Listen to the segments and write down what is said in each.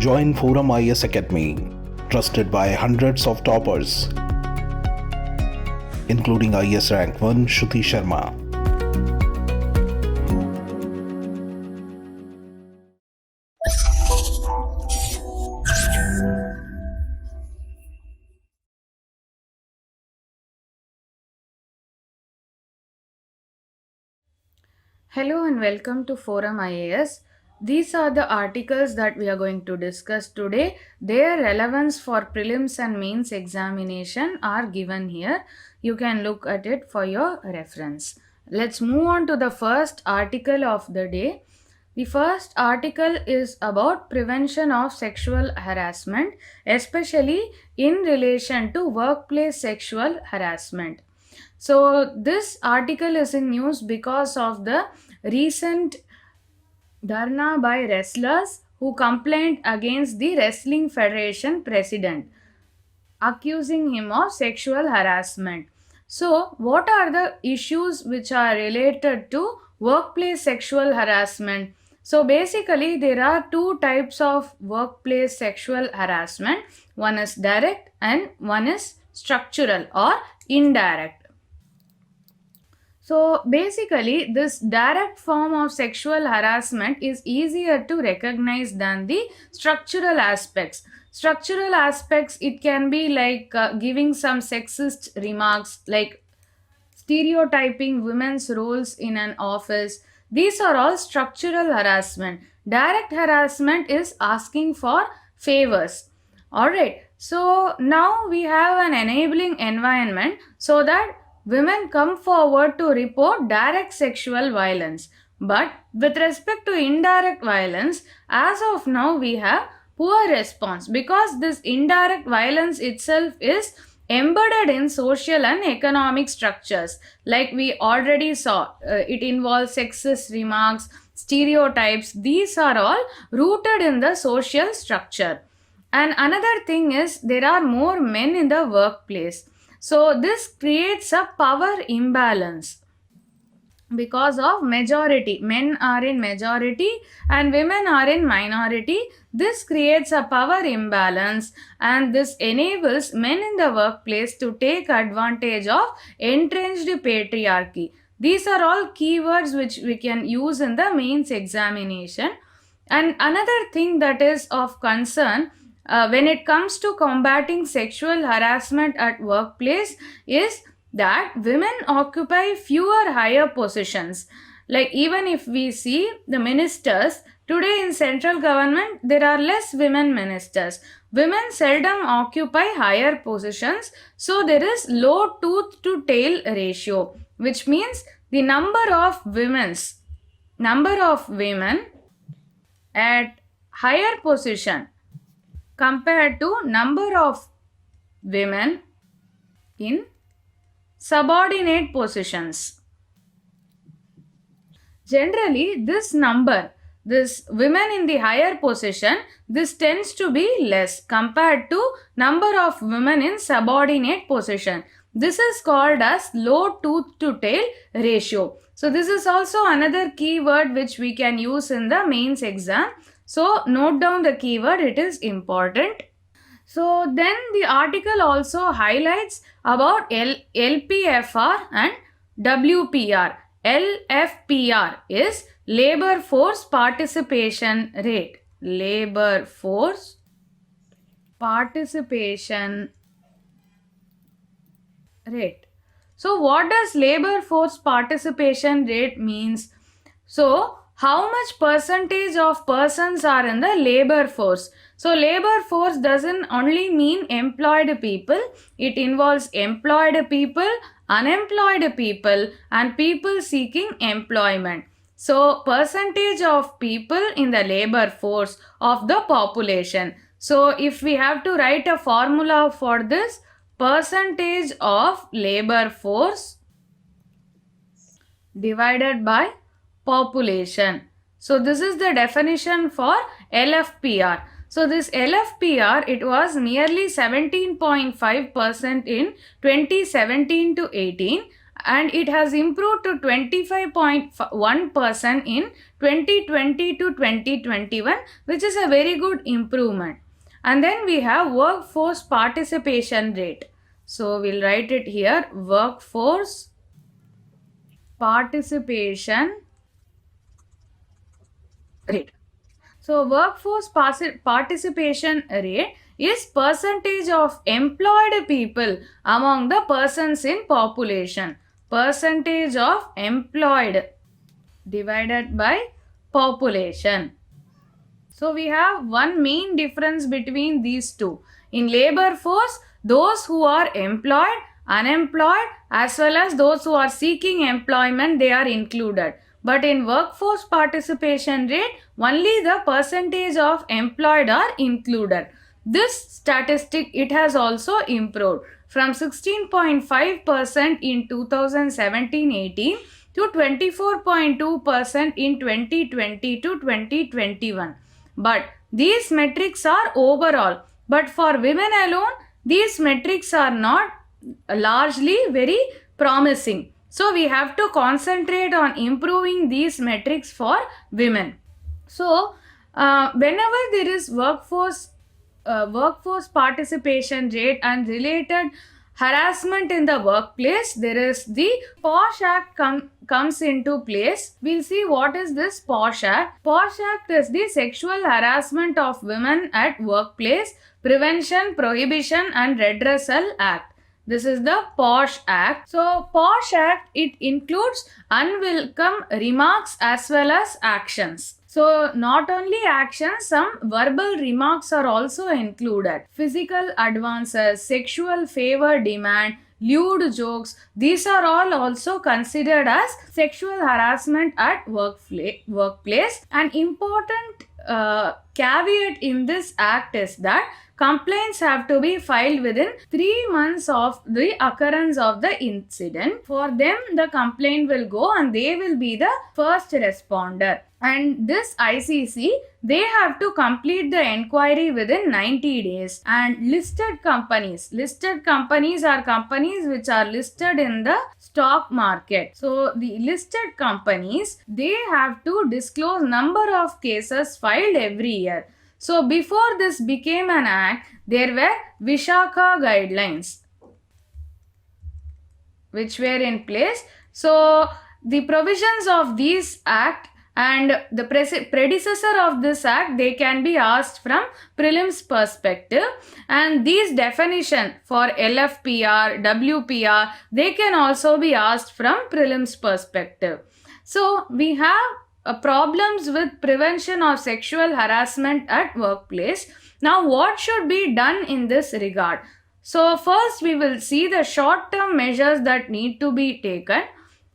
Join ForumIAS Academy, trusted by hundreds of toppers, including IAS Rank 1 Shruti Sharma. Hello and welcome to ForumIAS. These are the articles that we are going to discuss today. Their relevance for prelims and mains examination are given here. You can look at it for your reference. Let's move on to the first article of the day. The first article is about prevention of sexual harassment, especially in relation to workplace sexual harassment. So this article is in news because of the recent dharna by wrestlers who complained against the Wrestling Federation president, accusing him of sexual harassment. So, what are the issues which are related to workplace sexual harassment? So, basically, there are two types of workplace sexual harassment. One is direct and one is structural or indirect. So basically, this direct form of sexual harassment is easier to recognize than the structural aspects. Structural aspects, it can be like giving some sexist remarks, like stereotyping women's roles in an office. These are all structural harassment. Direct harassment is asking for favors. Alright, so now we have an enabling environment so that women come forward to report direct sexual violence. But with respect to indirect violence, as of now we have poor response because this indirect violence itself is embedded in social and economic structures. Like we already saw, it involves sexist remarks, stereotypes. These are all rooted in the social structure. And another thing is there are more men in the workplace. So this creates a power imbalance because of majority. Men are in majority and women are in minority. This creates a power imbalance and this enables men in the workplace to take advantage of entrenched patriarchy. These are all keywords which we can use in the mains examination. And another thing that is of concern when it comes to combating sexual harassment at workplace is that women occupy fewer higher positions. Like even if we see the ministers, today in central government there are less women ministers. Women seldom occupy higher positions, so there is low tooth to tail ratio, which means the number of women at higher position compared to number of women in subordinate positions. Generally, this number, this women in the higher position, this tends to be less compared to number of women in subordinate position. This is called as low tooth to tail ratio. So this is also another keyword which we can use in the mains exam. So note down the keyword, it is important. So then the article also highlights about LPFR and WPR. LFPR is labor force participation rate. Labor force participation rate. So what does labor force participation rate means? So how much percentage of persons are in the labor force? So labor force doesn't only mean employed people. It involves employed people, unemployed people and people seeking employment. So percentage of people in the labor force of the population. So if we have to write a formula for this, percentage of labor force divided by population. So this is the definition for LFPR. So this LFPR, it was nearly 17.5% in 2017 to 18 and it has improved to 25.1% in 2020 to 2021, which is a very good improvement. And then we have workforce participation rate. So we'll write it here, workforce participation rate. So workforce participation rate is percentage of employed people among the persons in population. Percentage of employed divided by population. So we have one main difference between these two. In labor force, those who are employed, unemployed, as well as those who are seeking employment, they are included. But in workforce participation rate, only the percentage of employed are included. This statistic, it has also improved from 16.5% in 2017-18 to 24.2% in 2020 to 2021. But these metrics are overall. But for women alone, these metrics are not largely very promising. So we have to concentrate on improving these metrics for women. So whenever there is workforce participation rate and related harassment in the workplace, there is the POSH Act comes into place. We'll see what is this POSH Act. POSH Act is the Sexual Harassment of Women at Workplace Prevention, Prohibition and Redressal Act. This is the POSH Act. So POSH Act, it includes unwelcome remarks as well as actions. So not only actions, some verbal remarks are also included. Physical advances, sexual favor demand, lewd jokes, these are all also considered as sexual harassment at workplace. An important caveat in this act is that complaints have to be filed within 3 months of the occurrence of the incident. For them, the complaint will go and they will be the first responder. And this ICC, they have to complete the inquiry within 90 days. And listed companies are companies which are listed in the stock market. So the listed companies, they have to disclose number of cases filed every year. So before this became an act, there were Vishaka guidelines which were in place. So the provisions of this act and the predecessor of this act, they can be asked from prelims perspective, and these definition for LFPR, WPR, they can also be asked from prelims perspective. So we have problems with prevention of sexual harassment at workplace. Now what should be done in this regard? So first we will see the short-term measures that need to be taken.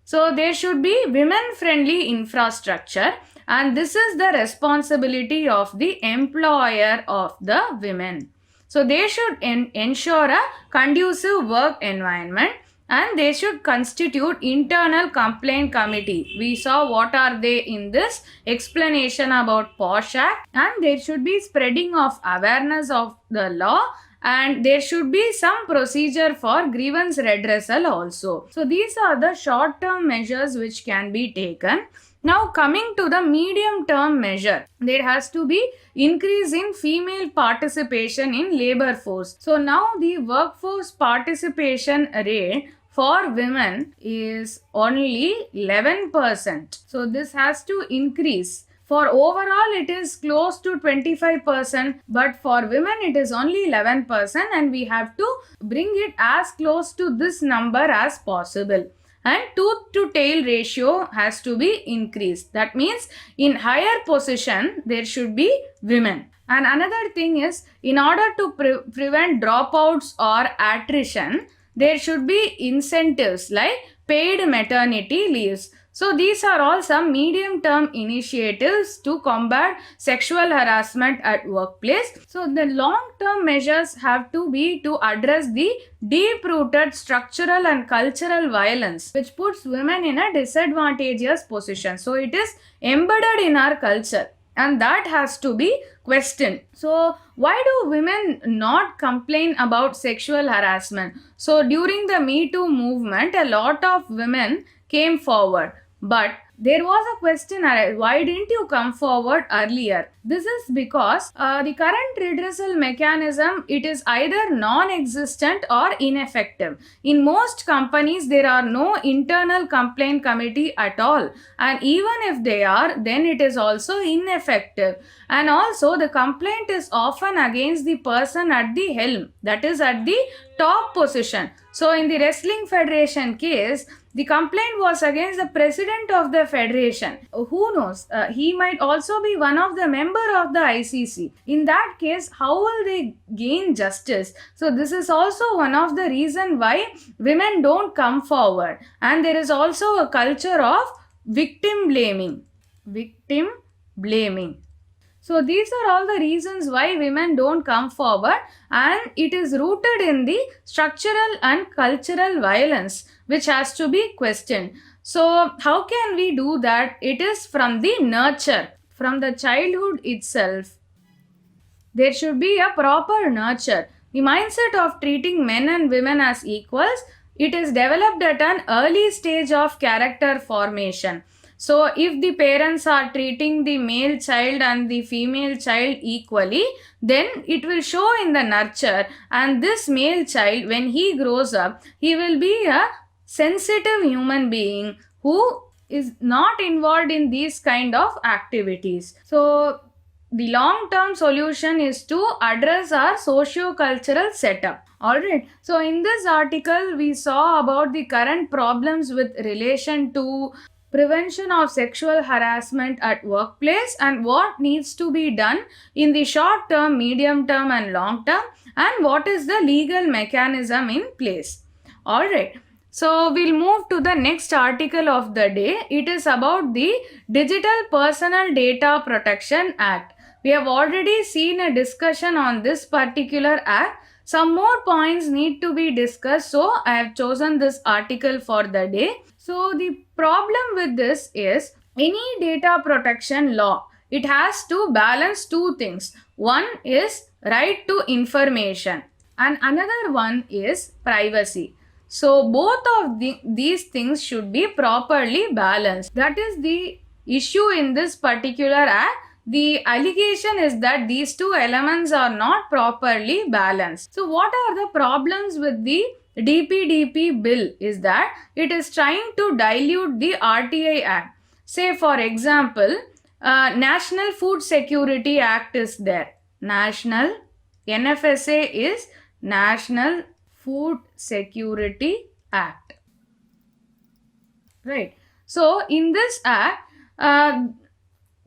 So there should be women-friendly infrastructure, and this is the responsibility of the employer of the women. So they should ensure a conducive work environment, and they should constitute internal complaint committee. We saw what are they in this explanation about POSH Act, and there should be spreading of awareness of the law, and there should be some procedure for grievance redressal also. So these are the short-term measures which can be taken. Now coming to the medium-term measure, there has to be increase in female participation in labor force. So now the workforce participation rate for women is only 11%. So this has to increase. For overall, it is close to 25%, but for women, it is only 11%, and we have to bring it as close to this number as possible. And tooth to tail ratio has to be increased. That means in higher position, there should be women. And another thing is, in order to prevent dropouts or attrition, there should be incentives like paid maternity leaves. So these are all some medium-term initiatives to combat sexual harassment at workplace. So the long-term measures have to be to address the deep-rooted structural and cultural violence which puts women in a disadvantageous position. So it is embedded in our culture. and that has to be questioned. So why do women not complain about sexual harassment? So during the Me Too movement, a lot of women came forward, but there was a question, why didn't you come forward earlier? This is because the current redressal mechanism, it is either non-existent or ineffective. In most companies, there are no internal complaint committee at all, and even if they are, then it is also ineffective. And also the complaint is often against the person at the helm, that is at the top position. So in the Wrestling Federation case, the complaint was against the president of the federation. Who knows? He might also be one of the member of the ICC. In that case, how will they gain justice? So this is also one of the reason why women don't come forward. And there is also a culture of victim blaming. Victim blaming. So these are all the reasons why women don't come forward, and it is rooted in the structural and cultural violence which has to be questioned. So how can we do that? It is from the nurture, from the childhood itself. There should be a proper nurture. The mindset of treating men and women as equals, it is developed at an early stage of character formation. So if the parents are treating the male child and the female child equally, then it will show in the nurture, and this male child, when he grows up, he will be a sensitive human being who is not involved in these kind of activities. So the long-term solution is to address our socio-cultural setup. Alright, so in this article we saw about the current problems with relation to prevention of sexual harassment at workplace and what needs to be done in the short term, medium term and long term, and what is the legal mechanism in place. Alright, so we'll move to the next article of the day. It is about the Digital Personal Data Protection Act. We have already seen a discussion on this particular act. Some more points need to be discussed, so I have chosen this article for the day. So the problem with this is, any data protection law, it has to balance two things. One is right to information and another one is privacy. So both of these things should be properly balanced. That is the issue in this particular act. The allegation is that these two elements are not properly balanced. So what are the problems with the DPDP bill is that it is trying to dilute the RTI Act. Say for example, National Food Security Act is there. NFSA is National Food Security Act. Right. So in this act,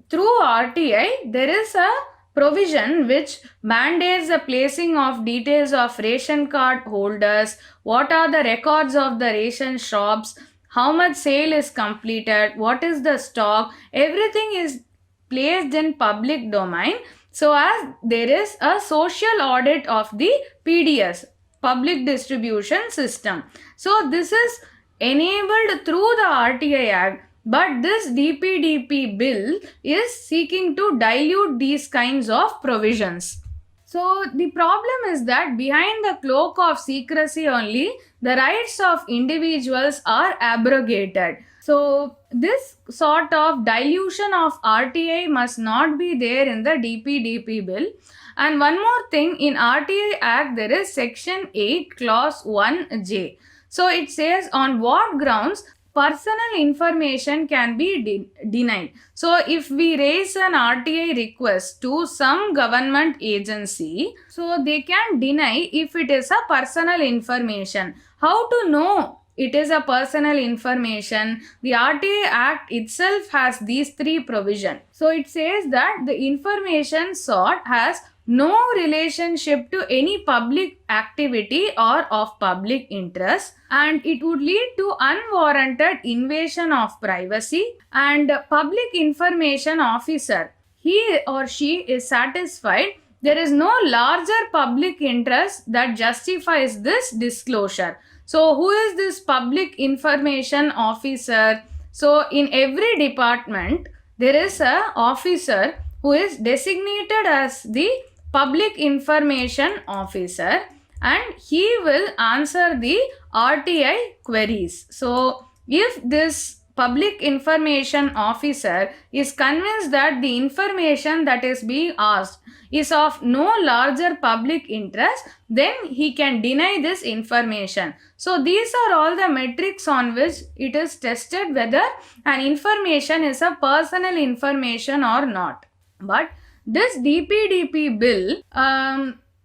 through RTI, there is a provision which mandates the placing of details of ration card holders, what are the records of the ration shops, how much sale is completed, what is the stock, everything is placed in public domain. So as there is a social audit of the PDS, public distribution system. So this is enabled through the RTI Act. But this DPDP bill is seeking to dilute these kinds of provisions. So the problem is that behind the cloak of secrecy only, the rights of individuals are abrogated. So this sort of dilution of RTI must not be there in the DPDP bill. And one more thing, in RTI Act there is section 8 clause 1J. So it says on what grounds personal information can be denied. So if we raise an RTI request to some government agency, so they can deny if it is a personal information. How to know it is a personal information? The RTI Act itself has these three provisions. So it says that the information sought has no relationship to any public activity or of public interest, and it would lead to unwarranted invasion of privacy, and public information officer, he or she is satisfied there is no larger public interest that justifies this disclosure. So who is this public information officer? So in every department there is a officer who is designated as the public information officer, and he will answer the RTI queries. So if this public information officer is convinced that the information that is being asked is of no larger public interest, then he can deny this information. So these are all the metrics on which it is tested whether an information is a personal information or not. But this DPDP bill,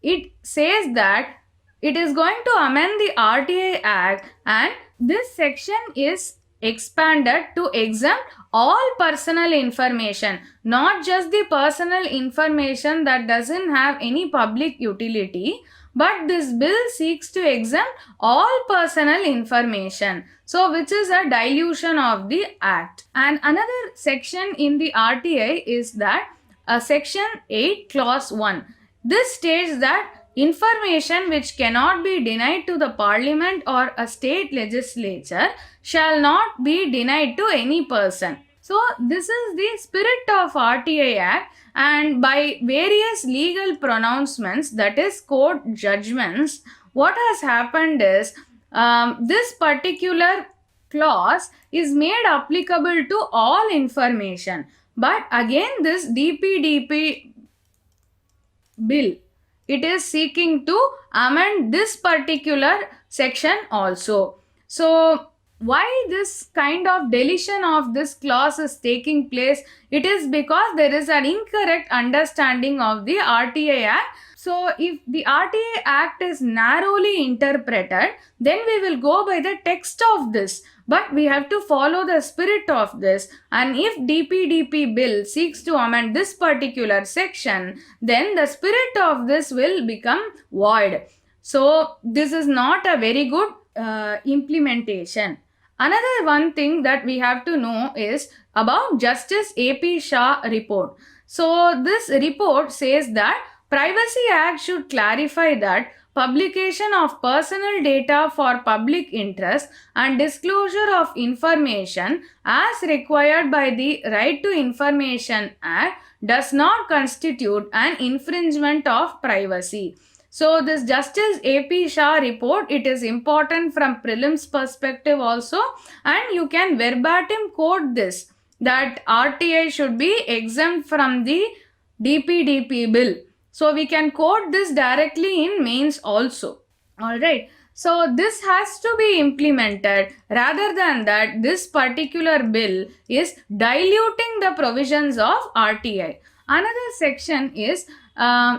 it says that it is going to amend the RTI Act, and this section is expanded to exempt all personal information, not just the personal information that doesn't have any public utility, but this bill seeks to exempt all personal information. So which is a dilution of the act. And another section in the RTI is that section 8 clause 1. This states that information which cannot be denied to the parliament or a state legislature shall not be denied to any person. So this is the spirit of RTI Act, and by various legal pronouncements, that is court judgments, what has happened is this particular clause is made applicable to all information. But again, this DPDP bill, it is seeking to amend this particular section also. So why this kind of deletion of this clause is taking place? It is because there is an incorrect understanding of the RTI Act. So if the RTI Act is narrowly interpreted, then we will go by the text of this. But we have to follow the spirit of this. And if DPDP bill seeks to amend this particular section, then the spirit of this will become void. So this is not a very good implementation. Another one thing that we have to know is about Justice A.P. Shah report. So this report says that Privacy Act should clarify that publication of personal data for public interest and disclosure of information as required by the Right to Information Act does not constitute an infringement of privacy. So this Justice A.P. Shah report, it is important from prelims perspective also, and you can verbatim quote this, that RTI should be exempt from the DPDP bill. So we can quote this directly in mains also. Alright. So this has to be implemented. Rather than that, this particular bill is diluting the provisions of RTI. Another section is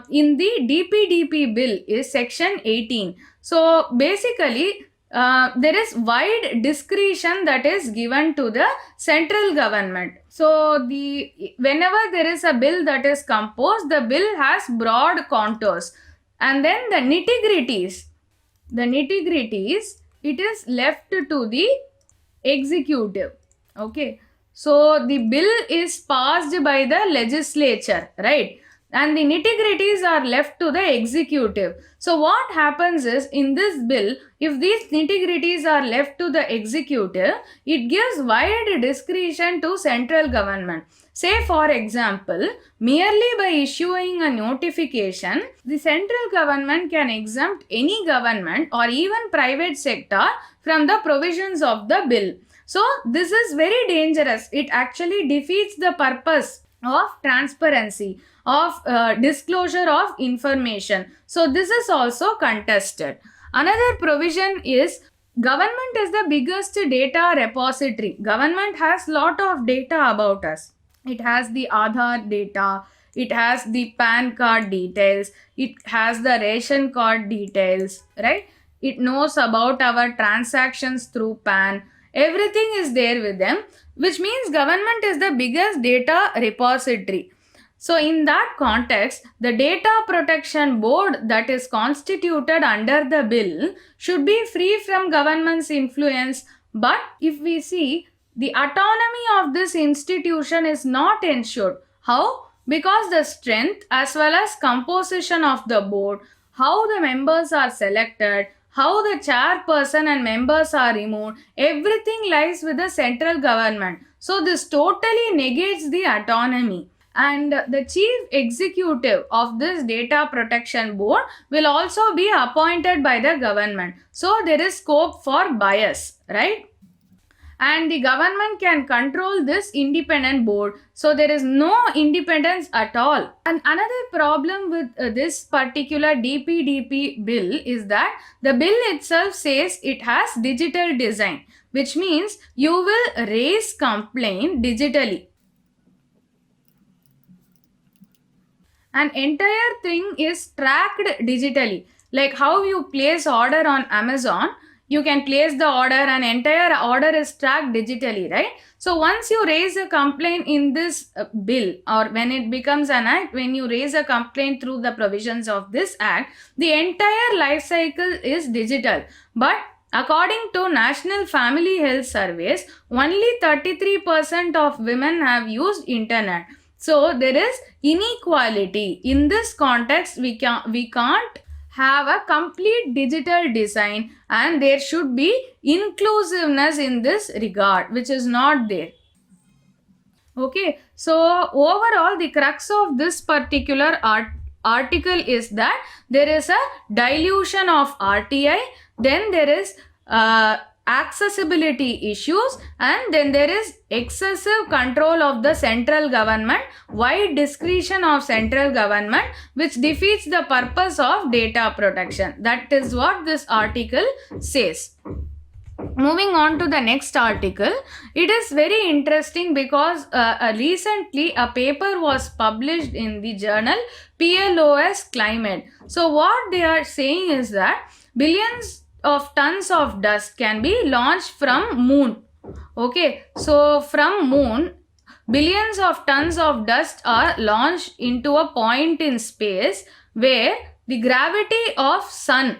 in the DPDP bill is section 18. So basically there is wide discretion that is given to the central government. So whenever there is a bill that is composed, the bill has broad contours, and then the nitty-gritties, it is left to the executive. Okay. So the bill is passed by the legislature, right? And the nitty-gritties are left to the executive. So what happens is, in this bill, if these nitty-gritties are left to the executive, it gives wide discretion to central government. Say for example, merely by issuing a notification, the central government can exempt any government or even private sector from the provisions of the bill. So this is very dangerous. It actually defeats the purpose of transparency, of disclosure of information. So this is also contested. Another provision is, government is the biggest data repository. Government has lot of data about us. It has the Aadhaar data, it has the PAN card details, it has the ration card details, right? It knows about our transactions through PAN. Everything is there with them, which means government is the biggest data repository. So in that context, the Data Protection Board that is constituted under the bill should be free from government's influence. But if we see, the autonomy of this institution is not ensured. How? Because the strength as well as composition of the board, how the members are selected, how the chairperson and members are removed, everything lies with the central government. So this totally negates the autonomy. And the chief executive of this data protection board will also be appointed by the government. So there is scope for bias, right? And the government can control this independent board, so there is no independence at all. And another problem with this particular DPDP bill is that the bill itself says it has digital design, which means you will raise complaint digitally. An entire thing is tracked digitally, like how you place order on Amazon. You can place the order and entire order is tracked digitally, right? So once you raise a complaint in this bill, or when it becomes an act, when you raise a complaint through the provisions of this act, the entire life cycle is digital. But according to National Family Health Surveys, only 33% of women have used internet. So there is inequality. In this context, we can't have a complete digital design, and there should be inclusiveness in this regard, which is not there. Okay, so overall the crux of this particular article is that there is a dilution of RTI, then there is accessibility issues, and then there is excessive control of the central government, wide discretion of central government, which defeats the purpose of data protection. That is what this article says. Moving on to the next article, it is very interesting because recently a paper was published in the journal PLOS Climate. So what they are saying is that billions of tons of dust can be launched from moon. Okay, so from moon, billions of tons of dust are launched into a point in space where the gravity of sun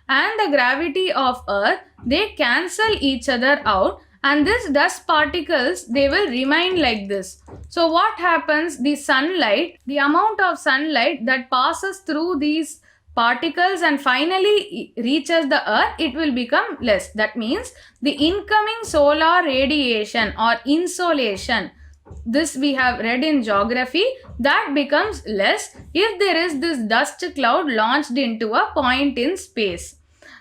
and the gravity of earth, they cancel each other out, and this dust particles, they will remain like this. So what happens? The sunlight, the amount of sunlight that passes through these particles and finally reaches the earth, it will become less. That means the incoming solar radiation or insolation, this we have read in geography, that becomes less if there is this dust cloud launched into a point in space.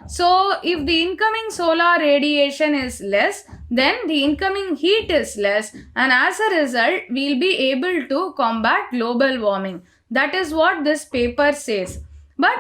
So if the incoming solar radiation is less, then the incoming heat is less, and as a result we will be able to combat global warming. That is what this paper says. But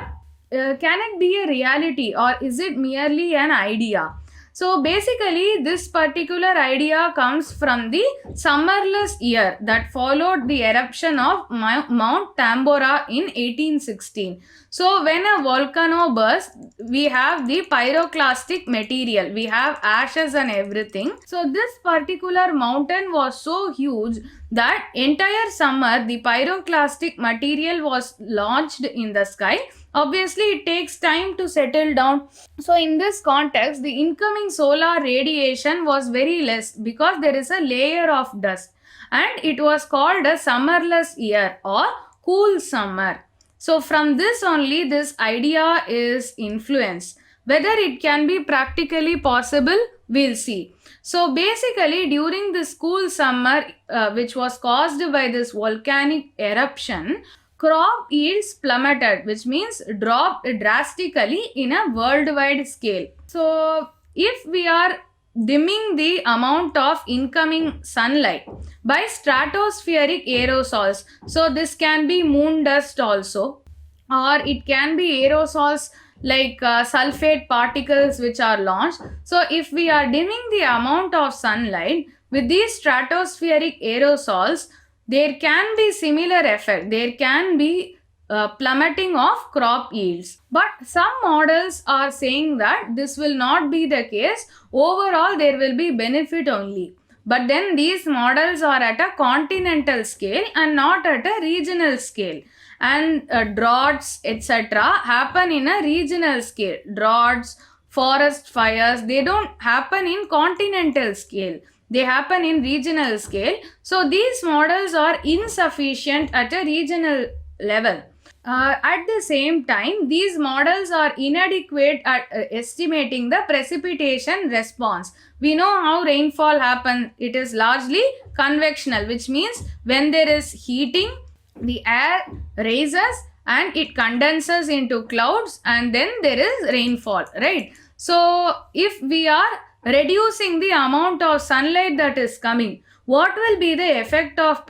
can it be a reality, or is it merely an idea? So basically this particular idea comes from the summerless year that followed the eruption of Mount Tambora in 1816. So when a volcano bursts, we have the pyroclastic material, we have ashes and everything. So this particular mountain was so huge that entire summer the pyroclastic material was launched in the sky. Obviously it takes time to settle down. So in this context, the incoming solar radiation was very less because there is a layer of dust, and it was called a summerless year or cool summer. So from this only this idea is influenced. Whether it can be practically possible, we'll see. So basically during this cool summer which was caused by this volcanic eruption, crop yields plummeted, which means dropped drastically in a worldwide scale. So if we are dimming the amount of incoming sunlight by stratospheric aerosols, so this can be moon dust also, or it can be aerosols like sulfate particles which are launched. So if we are dimming the amount of sunlight with these stratospheric aerosols, there can be similar effect. There can be plummeting of crop yields. But some models are saying that this will not be the case. Overall, there will be benefit only. But then these models are at a continental scale and not at a regional scale. And droughts, etc. happen in a regional scale. Droughts, forest fires, they don't happen in continental scale. They happen in regional scale. So these models are insufficient at a regional level. At the same time, these models are inadequate at estimating the precipitation response. We know how rainfall happens. It is largely convectional, which means when there is heating, the air rises and it condenses into clouds, and then there is rainfall, right? So if we are reducing the amount of sunlight that is coming, what will be the effect of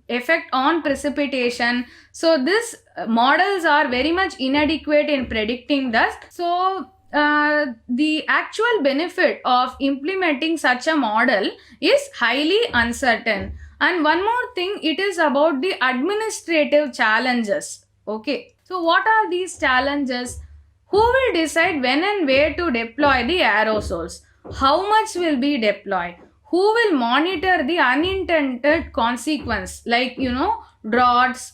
effect on precipitation? So this models are very much inadequate in predicting this. So the actual benefit of implementing such a model is highly uncertain. And one more thing, it is about the administrative challenges. Okay, so what are these challenges? Who will decide when and where to deploy the aerosols? How much will be deployed? Who will monitor the unintended consequence, like droughts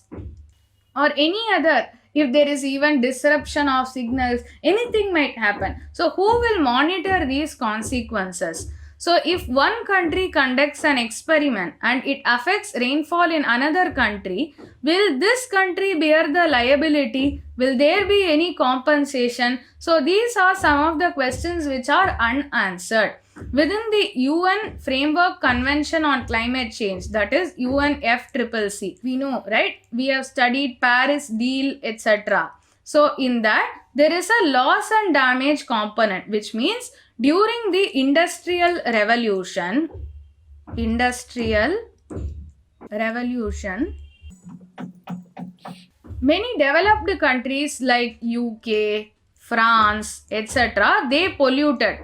or any other? If there is even disruption of signals, anything might happen. So who will monitor these consequences? So if one country conducts an experiment and it affects rainfall in another country, will this country bear the liability? Will there be any compensation? So these are some of the questions which are unanswered. Within the UN Framework Convention on Climate Change, that is UNFCCC, we know, right? We have studied Paris Deal, etc. So in that, there is a loss and damage component, which means during the Industrial Revolution, many developed countries like UK, France, etc., they polluted,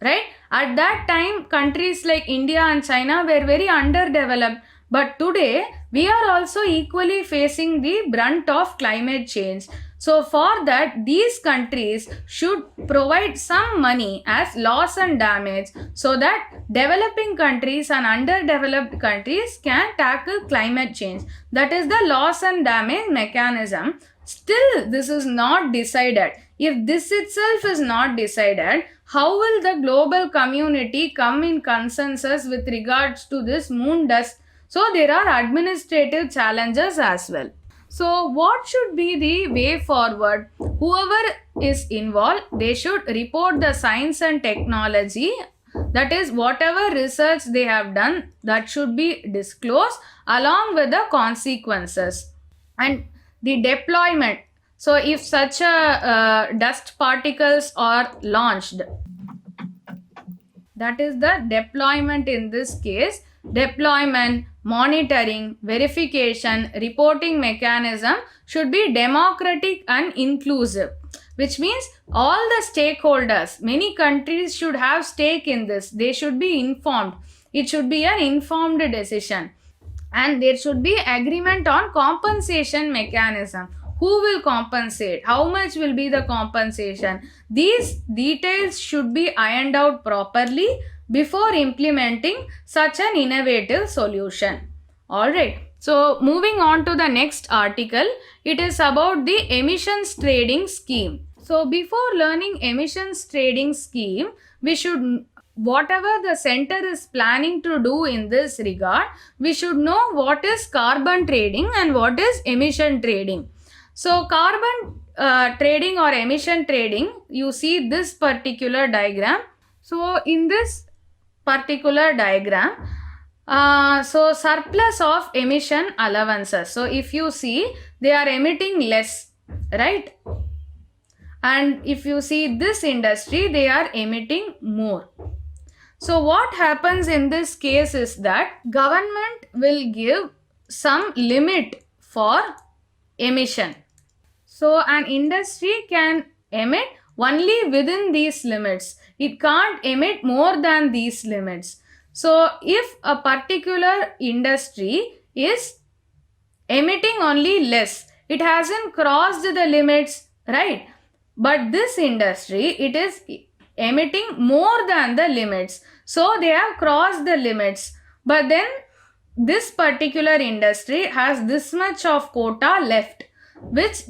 right? At that time, countries like India and China were very underdeveloped. But today, we are also equally facing the brunt of climate change. So for that, these countries should provide some money as loss and damage so that developing countries and underdeveloped countries can tackle climate change. That is the loss and damage mechanism. Still, this is not decided. If this itself is not decided, how will the global community come in consensus with regards to this moon dust? So there are administrative challenges as well. So what should be the way forward? Whoever is involved, they should report the science and technology. That is, whatever research they have done, that should be disclosed along with the consequences. And the deployment. So if such a dust particles are launched, that is the deployment in this case. Deployment, monitoring, verification, reporting mechanism should be democratic and inclusive, which means all the stakeholders, many countries should have stake in this. They should be informed. It should be an informed decision. And there should be agreement on compensation mechanism. Who will compensate? How much will be the compensation? These details should be ironed out properly before implementing such an innovative solution. Alright, so moving on to the next article, it is about the emissions trading scheme. So before learning emissions trading scheme, we should, whatever the center is planning to do in this regard, we should know what is carbon trading and what is emission trading. So carbon trading or emission trading, you see this particular diagram. So in this particular diagram, so surplus of emission allowances. So if you see, they are emitting less, right? And if you see this industry, they are emitting more. So what happens in this case is that government will give some limit for emission. So an industry can emit only within these limits. It can't emit more than these limits. So if a particular industry is emitting only less, it hasn't crossed the limits, right? But this industry, it is emitting more than the limits. So they have crossed the limits. But then this particular industry has this much of quota left, which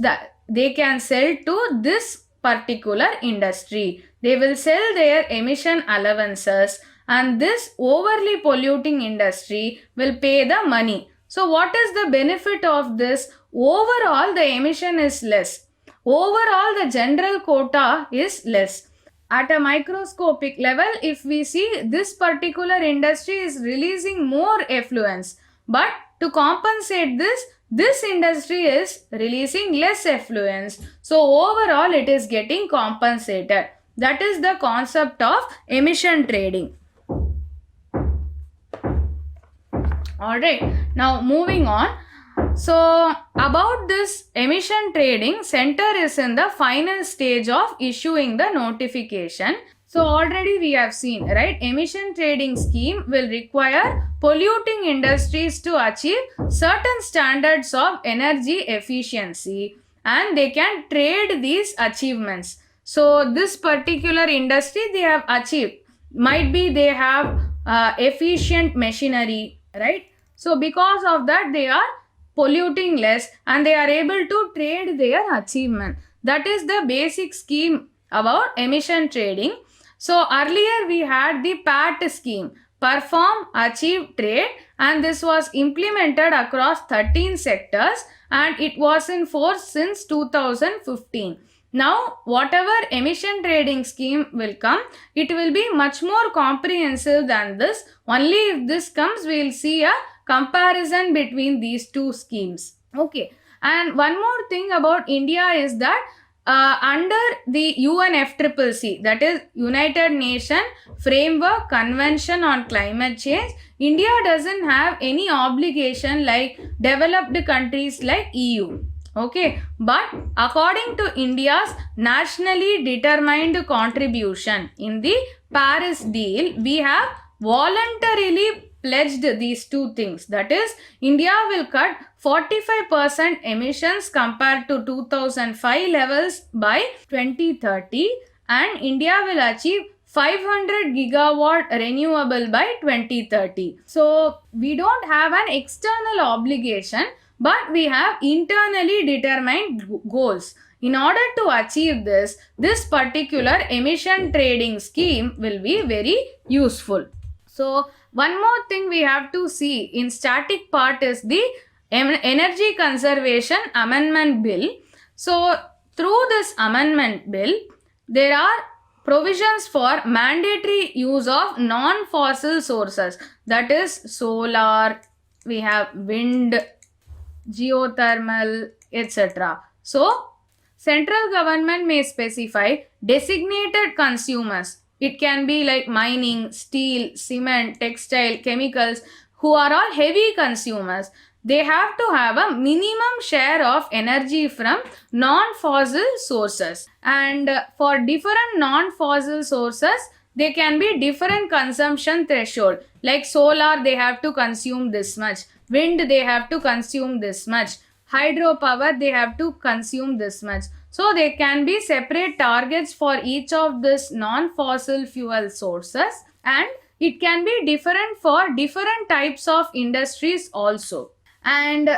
they can sell to this particular industry. They will sell their emission allowances, and this overly polluting industry will pay the money. So what is the benefit of this? overall the emission is less. Overall the general quota is less. At a microscopic level, if we see this particular industry is releasing more effluents, but to compensate this industry is releasing less effluents. So overall it is getting compensated. That is the concept of emission trading. Alright, now moving on. So about this emission trading, center is in the final stage of issuing the notification. So already we have seen, right, emission trading scheme will require polluting industries to achieve certain standards of energy efficiency, and they can trade these achievements. So this particular industry they have achieved, might be they have efficient machinery, right? So because of that they are polluting less and they are able to trade their achievement. That is the basic scheme about emission trading. So earlier we had the PAT scheme, perform, achieve, trade, and this was implemented across 13 sectors and it was in force since 2015. Now whatever emission trading scheme will come, it will be much more comprehensive than this. Only if this comes we will see a comparison between these two schemes. Okay, and one more thing about India is that under the UNFCCC, that is United Nations Framework Convention on Climate Change, India doesn't have any obligation like developed countries like EU. Okay, but according to India's nationally determined contribution in the Paris deal, we have voluntarily pledged these two things. That is, India will cut 45% emissions compared to 2005 levels by 2030 and India will achieve 500 gigawatt renewable by 2030. So we don't have an external obligation, but we have internally determined goals. In order to achieve this particular emission trading scheme will be very useful. So one more thing we have to see in static part is the Energy Conservation Amendment Bill. So through this amendment bill, there are provisions for mandatory use of non-fossil sources. That is solar, we have wind, geothermal, etc. So central government may specify designated consumers. It can be like mining, steel, cement, textile, chemicals, who are all heavy consumers. They have to have a minimum share of energy from non-fossil sources. And for different non-fossil sources, there can be different consumption threshold. Like solar, they have to consume this much. Wind, they have to consume this much. Hydropower, they have to consume this much. So there can be separate targets for each of these non-fossil fuel sources, and it can be different for different types of industries also. And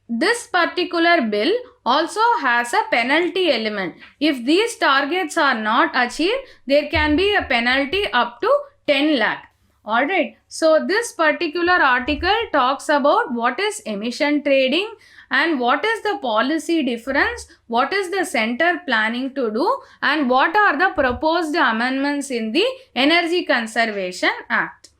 this particular bill also has a penalty element. If these targets are not achieved, there can be a penalty up to 10 lakh. Alright, so this particular article talks about what is emission trading and what is the policy difference, what is the center planning to do, and what are the proposed amendments in the Energy Conservation Act.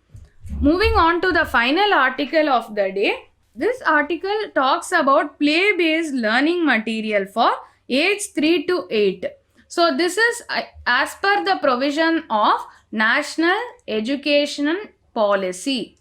Moving on to the final article of the day. This article talks about play-based learning material for age 3 to 8. So this is as per the provision of National Education Policy.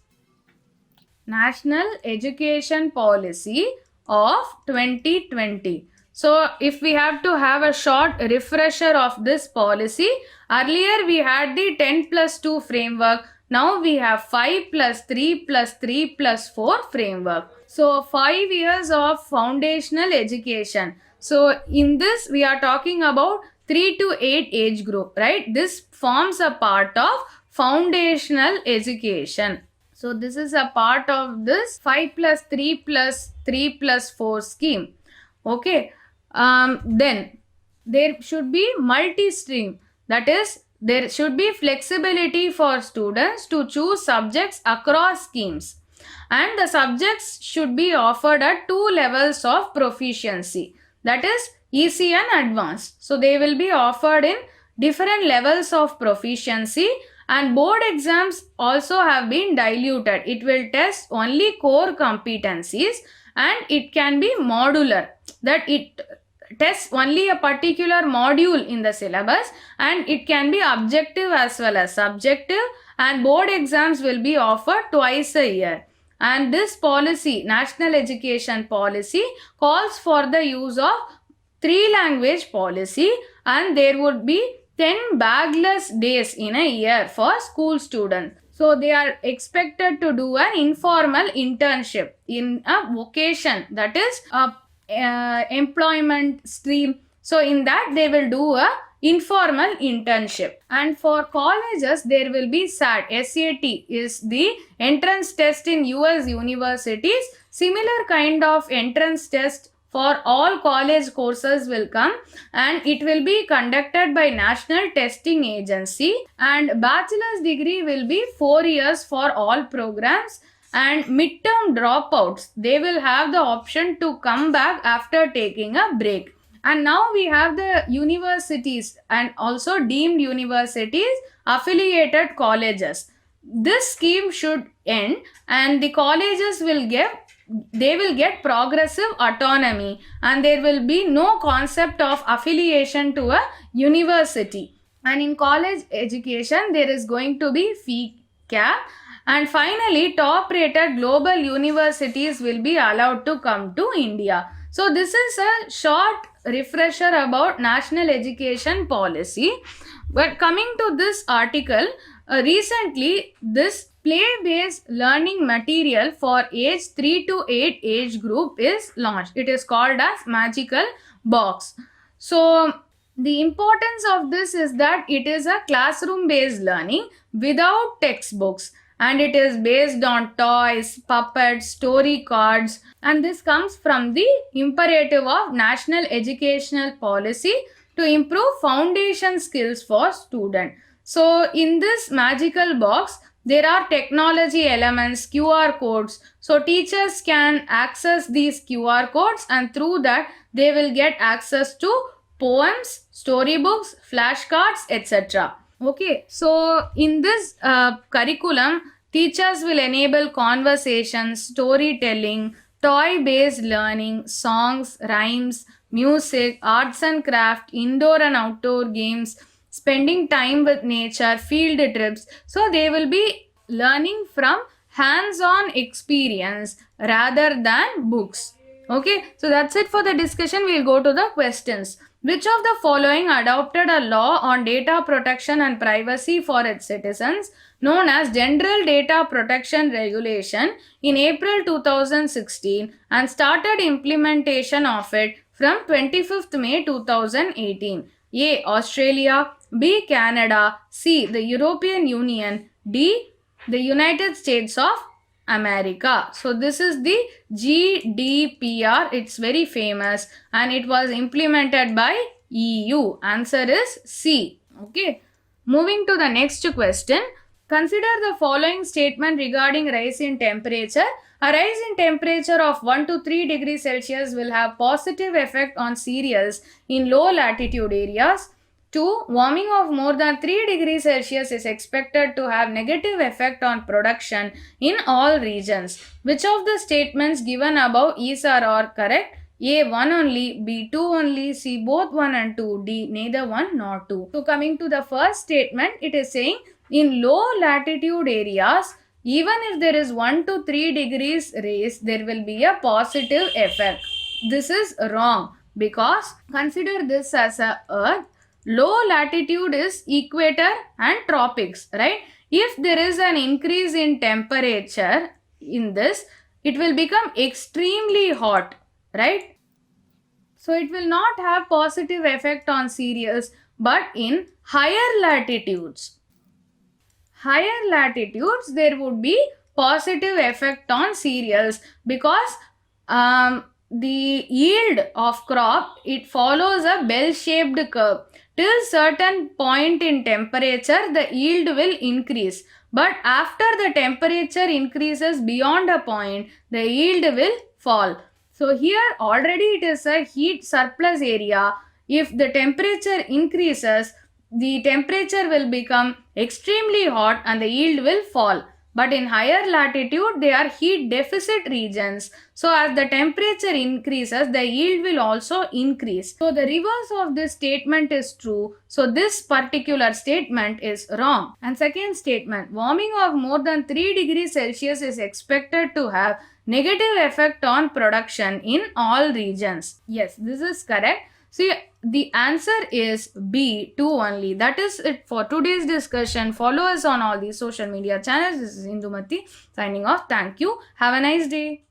National Education Policy of 2020. So if we have to have a short refresher of this policy, earlier we had the 10+2 framework. Now we have 5+3+3+4 framework. So 5 years of foundational education. So in this we are talking about 3 to 8 age group, right? This forms a part of foundational education. So this is a part of this 5+3+3+4 scheme. Okay. Then there should be multi-stream. That is, there should be flexibility for students to choose subjects across schemes. And the subjects should be offered at 2 levels of proficiency, that is easy and advanced. So they will be offered in different levels of proficiency, and board exams also have been diluted. It will test only core competencies, and it can be modular, that it tests only a particular module in the syllabus, and it can be objective as well as subjective, and board exams will be offered twice a year. And this policy, national education policy, calls for the use of 3 language policy, and there would be 10 bagless days in a year for school students. So they are expected to do an informal internship in a vocation, that is a employment stream. So in that they will do a informal internship. And for colleges there will be SAT is the entrance test in US universities. Similar kind of entrance test for all college courses will come, and it will be conducted by National Testing Agency, and bachelor's degree will be 4 years for all programs. And midterm dropouts, they will have the option to come back after taking a break. And now we have the universities and also deemed universities, affiliated colleges. This scheme should end, and the colleges will get progressive autonomy, and there will be no concept of affiliation to a university. And in college education there is going to be fee cap. And finally, top rated global universities will be allowed to come to India. So this is a short refresher about national education policy. But coming to this article, recently this play-based learning material for age 3 to 8 age group is launched. It is called as Magical Box. So the importance of this is that it is a classroom-based learning without textbooks, and it is based on toys, puppets, story cards, and this comes from the imperative of national educational policy to improve foundation skills for students. So in this magical box, there are technology elements, QR codes. So teachers can access these QR codes, and through that they will get access to poems, storybooks, flashcards, etc. Okay, so in this curriculum, teachers will enable conversations, storytelling, toy-based learning, songs, rhymes, music, arts and craft, indoor and outdoor games, spending time with nature, field trips. So they will be learning from hands-on experience rather than books. Okay, so that's it for the discussion. We'll go to the questions. Which of the following adopted a law on data protection and privacy for its citizens, known as General Data Protection Regulation, in April 2016 and started implementation of it from 25th May 2018? A. Australia, B. Canada, C. the European Union, D. the United States of America. So this is the GDPR. It's very famous and it was implemented by EU. Answer is C. Okay. Moving to the next question. Consider the following statement regarding rise in temperature. A rise in temperature of 1 to 3 degrees Celsius will have positive effect on cereals in low latitude areas. 2. Warming of more than 3 degrees Celsius is expected to have negative effect on production in all regions. Which of the statements given above is or are correct? A. 1 only, B. 2 only, C. both 1 and 2, D. neither 1 nor 2. So coming to the first statement, it is saying in low latitude areas, even if there is 1 to 3 degrees raise, there will be a positive effect. This is wrong because consider this as a earth. Low latitude is equator and tropics, right? If there is an increase in temperature in this, it will become extremely hot, right? So it will not have positive effect on cereals, but in higher latitudes, there would be positive effect on cereals because the yield of crop, it follows a bell-shaped curve. Till certain point in temperature, the yield will increase. But after the temperature increases beyond a point, the yield will fall. So here already it is a heat surplus area. If the temperature increases, the temperature will become extremely hot and the yield will fall. But in higher latitude, they are heat deficit regions. So as the temperature increases, the yield will also increase. So the reverse of this statement is true. So this particular statement is wrong. And second statement, warming of more than 3 degrees Celsius is expected to have negative effect on production in all regions. Yes, this is correct. See, the answer is B, 2 only. That is it for today's discussion. Follow us on all these social media channels. This is Indumati signing off. Thank you. Have a nice day.